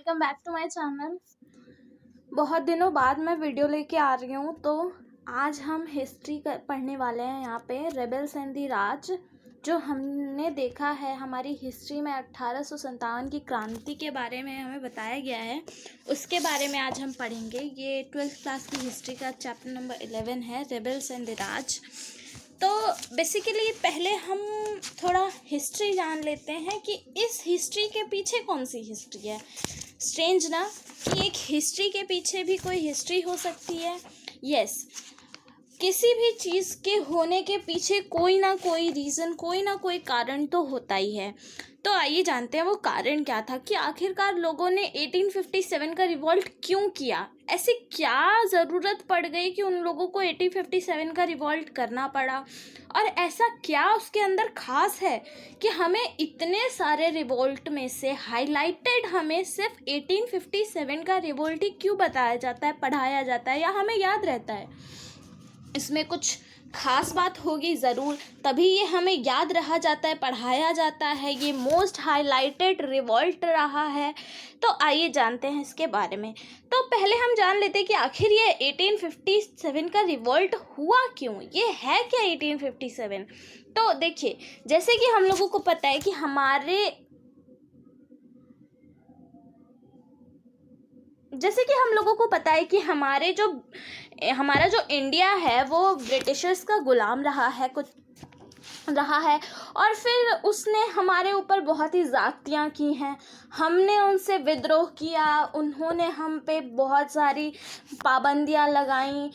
Welcome back to my channel. बहुत दिनों बाद मैं वीडियो लेके आ रही हूँ। तो आज हम हिस्ट्री पढ़ने वाले हैं। यहाँ पे रेबल्स एंड द राज जो हमने देखा है हमारी हिस्ट्री में 1857 की क्रांति के बारे में हमें बताया गया है, उसके बारे में आज हम पढ़ेंगे। ये 12th क्लास की हिस्ट्री का चैप्टर नंबर 11 है, रेबल्स एंड द राज। तो बेसिकली पहले हम थोड़ा हिस्ट्री जान लेते हैं कि इस हिस्ट्री के पीछे कौन सी हिस्ट्री है। स्ट्रेंज ना कि एक हिस्ट्री के पीछे भी कोई हिस्ट्री हो सकती है। यस, किसी भी चीज़ के होने के पीछे कोई ना कोई रीज़न, कोई ना कोई कारण तो होता ही है। तो आइए जानते हैं वो कारण क्या था कि आखिरकार लोगों ने 1857 का रिवॉल्ट क्यों किया। ऐसी क्या ज़रूरत पड़ गई कि उन लोगों को 1857 का रिवॉल्ट करना पड़ा, और ऐसा क्या उसके अंदर खास है कि हमें इतने सारे रिवॉल्ट में से हाईलाइटेड हमें सिर्फ 1857 का रिवॉल्ट ही क्यों बताया जाता है, पढ़ाया जाता है या हमें याद रहता है। इसमें कुछ खास बात होगी ज़रूर, तभी ये हमें याद रहा जाता है, पढ़ाया जाता है, ये मोस्ट हाईलाइटेड रिवॉल्ट रहा है। तो आइए जानते हैं इसके बारे में। तो पहले हम जान लेते हैं कि आखिर ये 1857 का रिवॉल्ट हुआ क्यों, ये है क्या 1857। तो देखिए, जैसे कि हम लोगों को पता है कि हमारा जो इंडिया है वो ब्रिटिशर्स का गुलाम रहा है, और फिर उसने हमारे ऊपर बहुत ही ज़्यादतियाँ की हैं। हमने उनसे विद्रोह किया, उन्होंने हम पे बहुत सारी पाबंदियाँ लगाईं।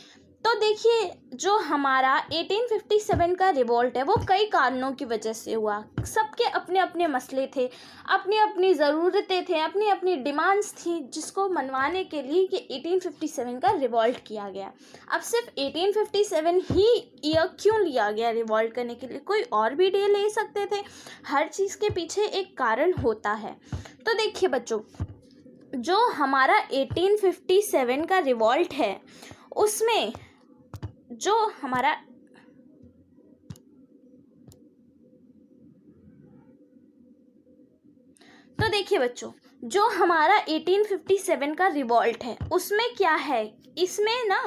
तो देखिए, जो हमारा 1857 का रिवॉल्ट है वो कई कारणों की वजह से हुआ। सबके अपने अपने मसले थे, अपनी अपनी ज़रूरतें थे, अपनी अपनी डिमांड्स थी, जिसको मनवाने के लिए कि 1857 का रिवॉल्ट किया गया। अब सिर्फ 1857 ही ईयर क्यों लिया गया रिवॉल्ट करने के लिए, कोई और भी डे ले सकते थे। हर चीज़ के पीछे एक कारण होता है। तो देखिए बच्चों, जो हमारा 1857 का रिवॉल्ट है उसमें जो हमारा तो देखिए बच्चों, जो हमारा 1857 का रिवॉल्ट है उसमें क्या है, इसमें ना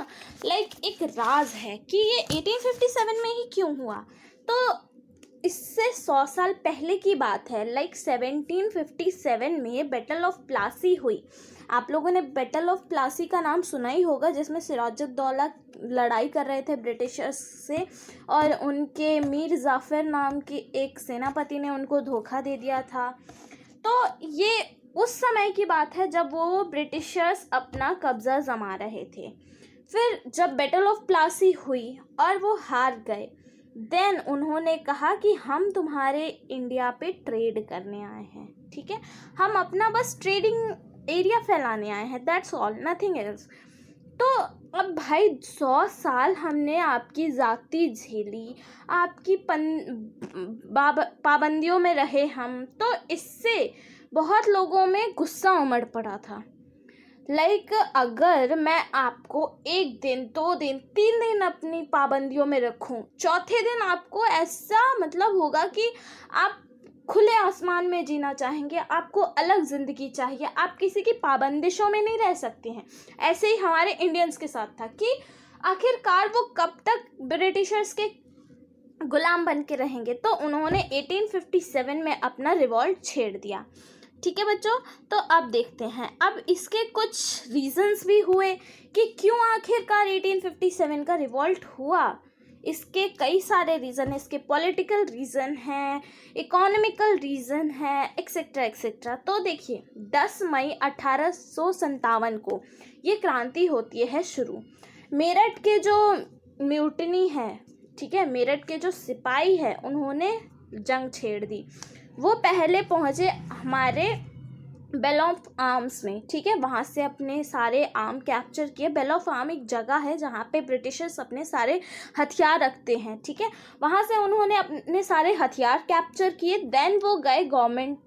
एक राज है कि ये 1857 में ही क्यों हुआ। तो इससे 100 साल पहले की बात है। 1757 में बैटल ऑफ प्लासी हुई। आप लोगों ने बैटल ऑफ प्लासी का नाम सुना ही होगा, जिसमें सिराजुद्दौला लड़ाई कर रहे थे ब्रिटिशर्स से, और उनके मीर जाफ़र नाम के एक सेनापति ने उनको धोखा दे दिया था। तो ये उस समय की बात है जब वो ब्रिटिशर्स अपना कब्ज़ा जमा रहे थे। फिर जब बैटल ऑफ प्लासी हुई और वो हार गए, देन उन्होंने कहा कि हम तुम्हारे इंडिया पे ट्रेड करने आए हैं, ठीक है, हम अपना बस ट्रेडिंग एरिया फैलाने आए हैं, दैट्स ऑल, नथिंग एल्स। तो अब भाई 100 साल हमने आपकी ज़ाती झेली, आपकी पाबंदियों में रहे हम, तो इससे बहुत लोगों में गुस्सा उमड़ पड़ा था। अगर मैं आपको 1 दिन, 2 दिन, 3 दिन अपनी पाबंदियों में रखूं, चौथे दिन आपको ऐसा होगा कि आप खुले आसमान में जीना चाहेंगे, आपको अलग ज़िंदगी चाहिए, आप किसी की पाबंदिशों में नहीं रह सकते हैं। ऐसे ही हमारे इंडियंस के साथ था कि आखिरकार वो कब तक ब्रिटिशर्स के गुलाम बन के रहेंगे। तो उन्होंने 1857 में अपना रिवॉल्ट छेड़ दिया, ठीक है बच्चों। तो अब देखते हैं, अब इसके कुछ रीजंस भी हुए कि क्यों आखिरकार 1857 का रिवॉल्ट हुआ। इसके कई सारे रीज़न हैं, इसके पॉलिटिकल रीज़न हैं, इकोनॉमिकल रीज़न है, एक्सेट्रा एक्सेट्रा। तो देखिए, 10 मई 1857 को ये क्रांति होती है शुरू। मेरठ के जो म्यूटनी है, ठीक है, मेरठ के जो सिपाही है उन्होंने जंग छेड़ दी। वो पहले पहुँचे हमारे बेल ऑफ आर्म्स में, ठीक है, वहाँ से अपने सारे आर्म कैप्चर किए। बेल ऑफ आर्म एक जगह है जहाँ पे ब्रिटिशर्स अपने सारे हथियार रखते हैं, ठीक है, वहाँ से उन्होंने अपने सारे हथियार कैप्चर किए। देन वो गए गवर्नमेंट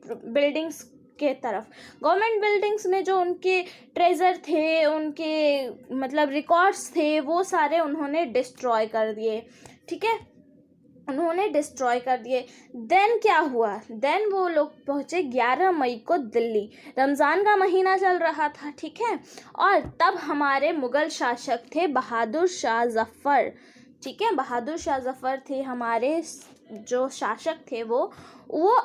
बिल्डिंग्स के तरफ। गवर्नमेंट बिल्डिंग्स में जो उनके ट्रेजर थे, उनके रिकॉर्ड्स थे, वो सारे उन्होंने डिस्ट्रॉय कर दिए, ठीक है। उन्होंने डिस्ट्रॉय कर दिए। देन क्या हुआ, देन वो लोग पहुँचे 11 मई को दिल्ली। रमज़ान का महीना चल रहा था, ठीक है। और तब हमारे मुग़ल शासक थे बहादुर शाह ज़फ़र, ठीक है। बहादुर शाह ज़फ़र थे हमारे जो शासक थे। वो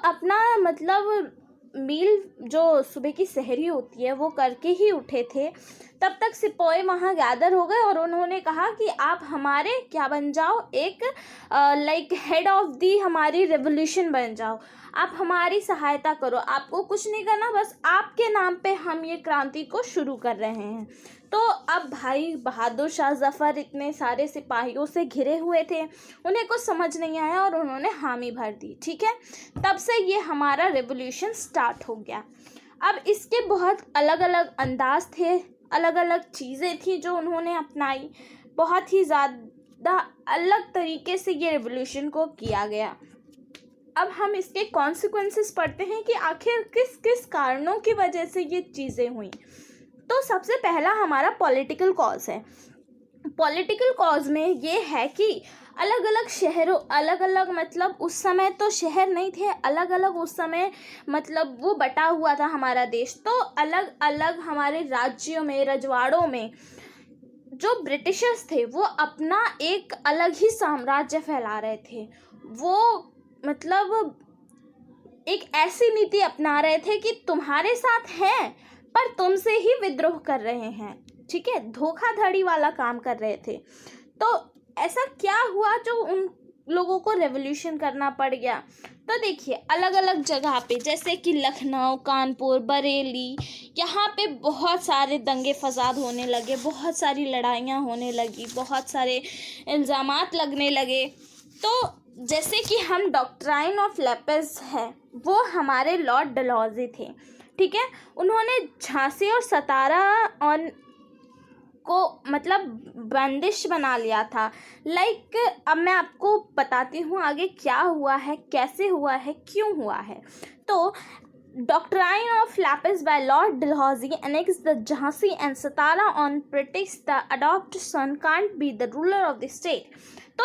अपना मतलब मील जो सुबह की सहरी होती है वो करके ही उठे थे। तब तक सिपाही वहाँ गैदर हो गए और उन्होंने कहा कि आप हमारे क्या बन जाओ, एक लाइक हेड ऑफ दी हमारी रेवोल्यूशन बन जाओ, आप हमारी सहायता करो, आपको कुछ नहीं करना, बस आपके नाम पे हम ये क्रांति को शुरू कर रहे हैं। तो अब भाई बहादुर शाह ज़फ़र इतने सारे सिपाहियों से घिरे हुए थे, उन्हें कुछ समझ नहीं आया और उन्होंने हामी भर दी, ठीक है। तब से ये हमारा रेवोल्यूशन स्टार्ट हो गया। अब इसके बहुत अलग अलग अंदाज थे, अलग अलग चीज़ें थी जो उन्होंने अपनाई। बहुत ही ज़्यादा अलग तरीके से ये रेवोल्यूशन को किया गया। अब हम इसके कॉन्सिक्वेंसेस पढ़ते हैं कि आखिर किस किस कारणों की वजह से ये चीज़ें हुई। तो सबसे पहला हमारा पॉलिटिकल कॉज है। पॉलिटिकल कॉज में ये है कि अलग अलग शहरों, अलग अलग मतलब उस समय तो शहर नहीं थे, अलग अलग उस समय मतलब वो बटा हुआ था हमारा देश। तो अलग अलग हमारे राज्यों में, रजवाड़ों में जो ब्रिटिशर्स थे वो अपना एक अलग ही साम्राज्य फैला रहे थे। वो मतलब एक ऐसी नीति अपना रहे थे कि तुम्हारे साथ हैं पर तुमसे ही विद्रोह कर रहे हैं, ठीक है। धोखाधड़ी वाला काम कर रहे थे। तो ऐसा क्या हुआ जो उन लोगों को रेवोल्यूशन करना पड़ गया। तो देखिए अलग अलग जगह पे, जैसे कि लखनऊ, कानपुर, बरेली, यहाँ पे बहुत सारे दंगे फसाद होने लगे, बहुत सारी लड़ाइयाँ होने लगी, बहुत सारे इल्ज़ामात लगने लगे। तो जैसे कि हम डॉक्ट्राइन ऑफ लैपिस है, वो हमारे लॉर्ड डलहौजी थे, ठीक है। उन्होंने झांसी और सतारा और को मतलब बंदिश बना लिया था। लाइक अब मैं आपको बताती हूँ आगे क्या हुआ है, कैसे हुआ है, क्यों हुआ है। तो Doctrine of Lapis by Lord Dalhousie annexed the Jhansi and Satara on pretext the adopted son can't be the ruler of the state। तो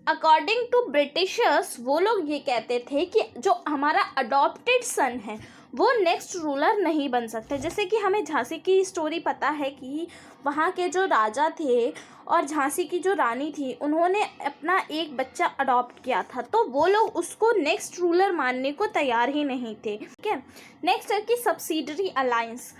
अकॉर्डिंग टू ब्रिटिशर्स वो लोग ये कहते थे कि जो हमारा अडॉप्टेड सन है वो नेक्स्ट रूलर नहीं बन सकते। जैसे कि हमें झांसी की स्टोरी पता है कि वहाँ के जो राजा थे और झांसी की जो रानी थी, उन्होंने अपना एक बच्चा अडॉप्ट किया था, तो वो लोग उसको नेक्स्ट रूलर मानने को तैयार ही नहीं थे, ठीक है। नेक्स्ट है कि subsidiary alliance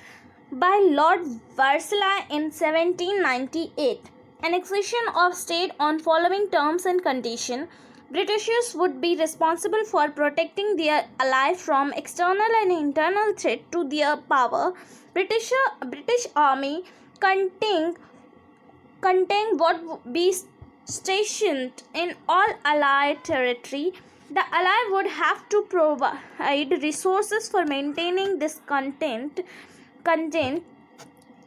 by Lord Wellesley in 1798, annexation of state on following terms and condition. Britishers would be responsible for protecting their ally from external and internal threat to their power. British army contain would be stationed in all allied territory. The ally would have to provide resources for maintaining this content.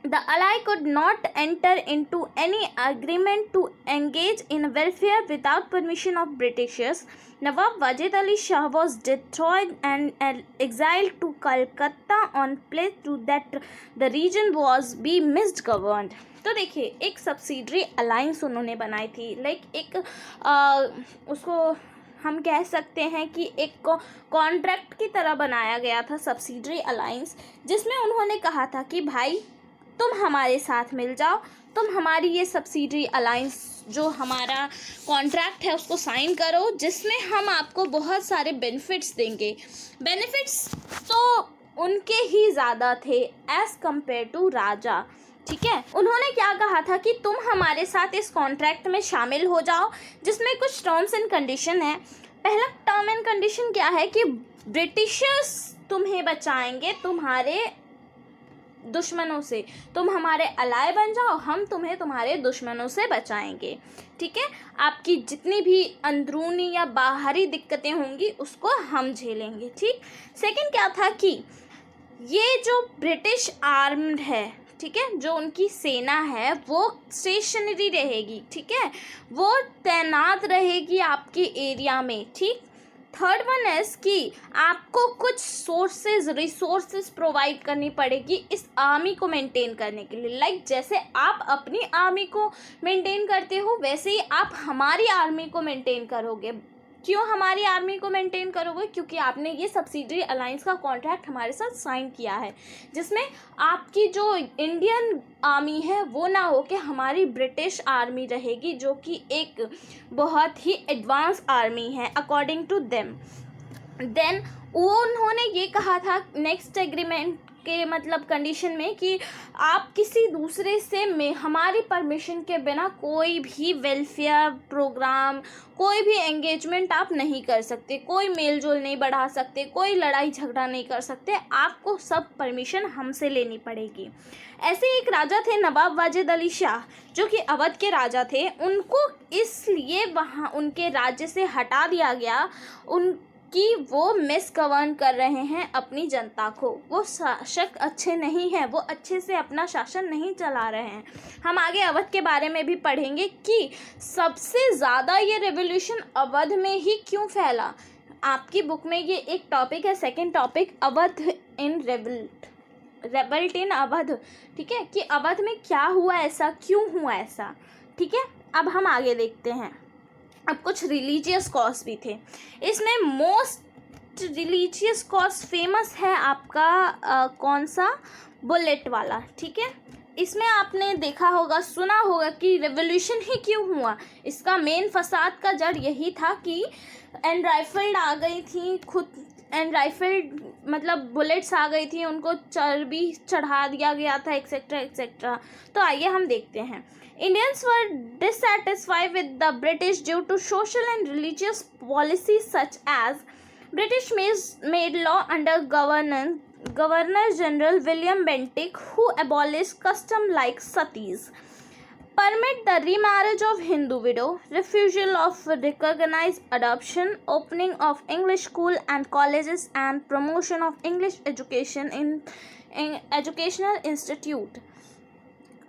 The ally could not enter into any agreement to engage in welfare without permission of Britishers. Nawab Wajid Ali Shah was destroyed and exiled to Calcutta on plea to that the region was be misgoverned. तो देखिए एक subsidiary alliance उन्होंने बनाई थी, like एक उसको हम कह सकते हैं कि एक कॉन्ट्रैक्ट की तरह बनाया गया था सब्सिडरी अलायंस, जिसमें उन्होंने कहा था कि भाई तुम हमारे साथ मिल जाओ, तुम हमारी ये सब्सिडरी अलायंस जो हमारा कॉन्ट्रैक्ट है उसको साइन करो, जिसमें हम आपको बहुत सारे बेनिफिट्स देंगे। बेनिफिट्स तो उनके ही ज़्यादा थे एज़ कम्पेयर टू राजा, ठीक है। उन्होंने क्या कहा था कि तुम हमारे साथ इस कॉन्ट्रैक्ट में शामिल हो जाओ, जिसमें कुछ टर्म्स एंड कंडीशन है। पहला टर्म एंड कंडीशन क्या है कि ब्रिटिशर्स तुम्हें बचाएंगे तुम्हारे दुश्मनों से, तुम हमारे अलाय बन जाओ, हम तुम्हें तुम्हारे दुश्मनों से बचाएंगे, ठीक है। आपकी जितनी भी अंदरूनी या बाहरी दिक्कतें होंगी उसको हम झेलेंगे, ठीक। सेकंड क्या था कि ये जो ब्रिटिश आर्म्ड है, ठीक है, जो उनकी सेना है वो स्टेशनरी रहेगी, ठीक है, वो तैनात रहेगी आपके एरिया में, ठीक। थर्ड वन है कि आपको कुछ रिसोर्सेज प्रोवाइड करनी पड़ेगी इस आर्मी को मेंटेन करने के लिए। लाइक जैसे आप अपनी आर्मी को मेंटेन करते हो वैसे ही आप हमारी आर्मी को मेंटेन करोगे। क्यों हमारी आर्मी को मेंटेन करोगे? क्योंकि आपने ये सब्सिडरी अलायंस का कॉन्ट्रैक्ट हमारे साथ साइन किया है, जिसमें आपकी जो इंडियन आर्मी है वो ना हो के हमारी ब्रिटिश आर्मी रहेगी, जो कि एक बहुत ही एडवांस आर्मी है अकॉर्डिंग टू देम। देन उन्होंने ये कहा था नेक्स्ट एग्रीमेंट के मतलब कंडीशन में कि आप किसी दूसरे से हमारी परमिशन के बिना कोई भी वेलफेयर प्रोग्राम, कोई भी एंगेजमेंट आप नहीं कर सकते, कोई मेल जोल नहीं बढ़ा सकते, कोई लड़ाई झगड़ा नहीं कर सकते, आपको सब परमिशन हमसे लेनी पड़ेगी। ऐसे एक राजा थे नवाब वाजिद अली शाह, जो कि अवध के राजा थे। उनको इसलिए वहाँ उनके राज्य से हटा दिया गया कि वो मिसगवर्न कर रहे हैं अपनी जनता को, वो शासक अच्छे नहीं हैं, वो अच्छे से अपना शासन नहीं चला रहे हैं। हम आगे अवध के बारे में भी पढ़ेंगे कि सबसे ज़्यादा ये रेवोल्यूशन अवध में ही क्यों फैला। आपकी बुक में ये एक टॉपिक है, सेकंड टॉपिक, अवध इन रेवल्ट इन अवध, ठीक है, कि अवध में क्या हुआ ऐसा, क्यों हुआ ऐसा, ठीक है। अब हम आगे देखते हैं। अब कुछ रिलीजियस कॉज भी थे। इसमें मोस्ट रिलीजियस कॉज फेमस है आपका कौन सा, बुलेट वाला, ठीक है। इसमें आपने देखा होगा, सुना होगा कि रेवोल्यूशन ही क्यों हुआ। इसका मेन फसाद का जड़ यही था कि एनराइफल्ड आ गई थी, खुद एनराइफल्ड मतलब बुलेट्स आ गई थी, उनको चर्बी चढ़ा दिया गया था, एक्सेट्रा एक्सेट्रा। तो आइए हम देखते हैं। Indians were dissatisfied with the British due to social and religious policies such as British made law under Governor General William Bentinck, who abolished custom like satis, permit the remarriage of Hindu widow, refusal of recognized adoption, opening of English school and colleges, and promotion of English education in educational institute।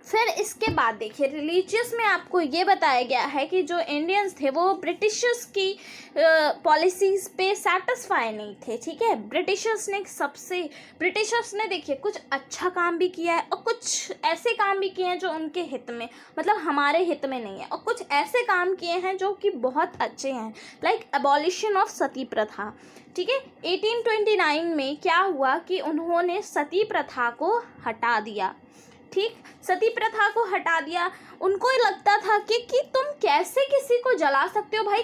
फिर इसके बाद देखिए, religious में आपको ये बताया गया है कि जो इंडियंस थे वो ब्रिटिशर्स की पॉलिसीज़ पे सेटिस्फाई नहीं थे, ठीक है। ब्रिटिशर्स ने देखिए कुछ अच्छा काम भी किया है और कुछ ऐसे काम भी किए हैं जो उनके हित में, मतलब हमारे हित में नहीं है, और कुछ ऐसे काम किए हैं जो कि बहुत अच्छे हैं, लाइक एबॉलिशन ऑफ सती प्रथा, ठीक है। 1829 में क्या हुआ कि उन्होंने सती प्रथा को हटा दिया, ठीक, सती प्रथा को हटा दिया। उनको लगता था कि तुम कैसे किसी को जला सकते हो भाई,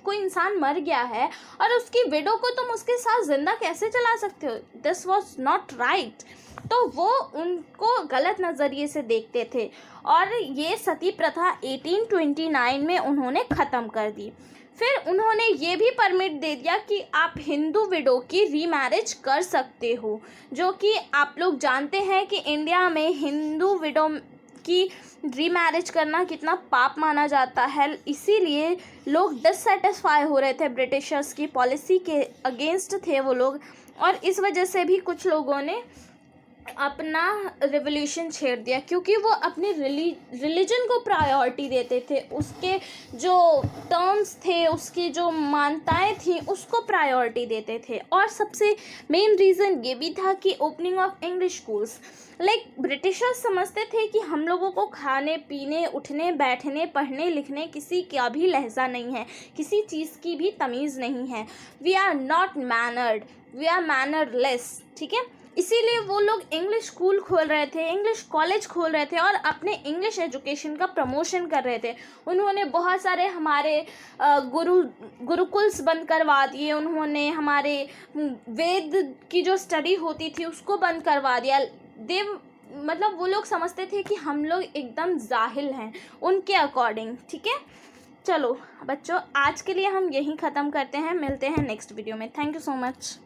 कोई इंसान मर गया है और उसकी विडो को तुम उसके साथ जिंदा कैसे जला सकते हो, दिस वॉज नॉट राइट। तो वो उनको गलत नज़रिए से देखते थे और ये सती प्रथा 1829 में उन्होंने ख़त्म कर दी। फिर उन्होंने ये भी परमिट दे दिया कि आप हिंदू विडो की रीमैरिज कर सकते हो, जो कि आप लोग जानते हैं कि इंडिया में हिंदू विडो की रीमैरिज करना कितना पाप माना जाता है। इसीलिए लोग डिससेटिस्फाई हो रहे थे, ब्रिटिशर्स की पॉलिसी के अगेंस्ट थे वो लोग, और इस वजह से भी कुछ लोगों ने अपना रिवोल्यूशन छेड़ दिया, क्योंकि वो अपने रिलीजन को प्रायोरिटी देते थे, उसके जो टर्म्स थे, उसकी जो मान्यताएं थी उसको प्रायोरिटी देते थे। और सबसे मेन रीज़न ये भी था कि opening of English schools, like Britishers समझते थे कि हम लोगों को खाने पीने, उठने बैठने, पढ़ने लिखने किसी का भी लहजा नहीं है, किसी चीज़ की भी तमीज़ नहीं है, we are not mannered, we are mannerless, ठीक है। इसीलिए वो लोग इंग्लिश स्कूल खोल रहे थे, इंग्लिश कॉलेज खोल रहे थे और अपने इंग्लिश एजुकेशन का प्रमोशन कर रहे थे। उन्होंने बहुत सारे हमारे गुरुकुल्स बंद करवा दिए, उन्होंने हमारे वेद की जो स्टडी होती थी उसको बंद करवा दिया। मतलब वो लोग समझते थे कि हम लोग एकदम जाहिल हैं उनके अकॉर्डिंग, ठीक है। चलो बच्चों, आज के लिए हम यहीं ख़त्म करते हैं, मिलते हैं नेक्स्ट वीडियो में। Thank you so much.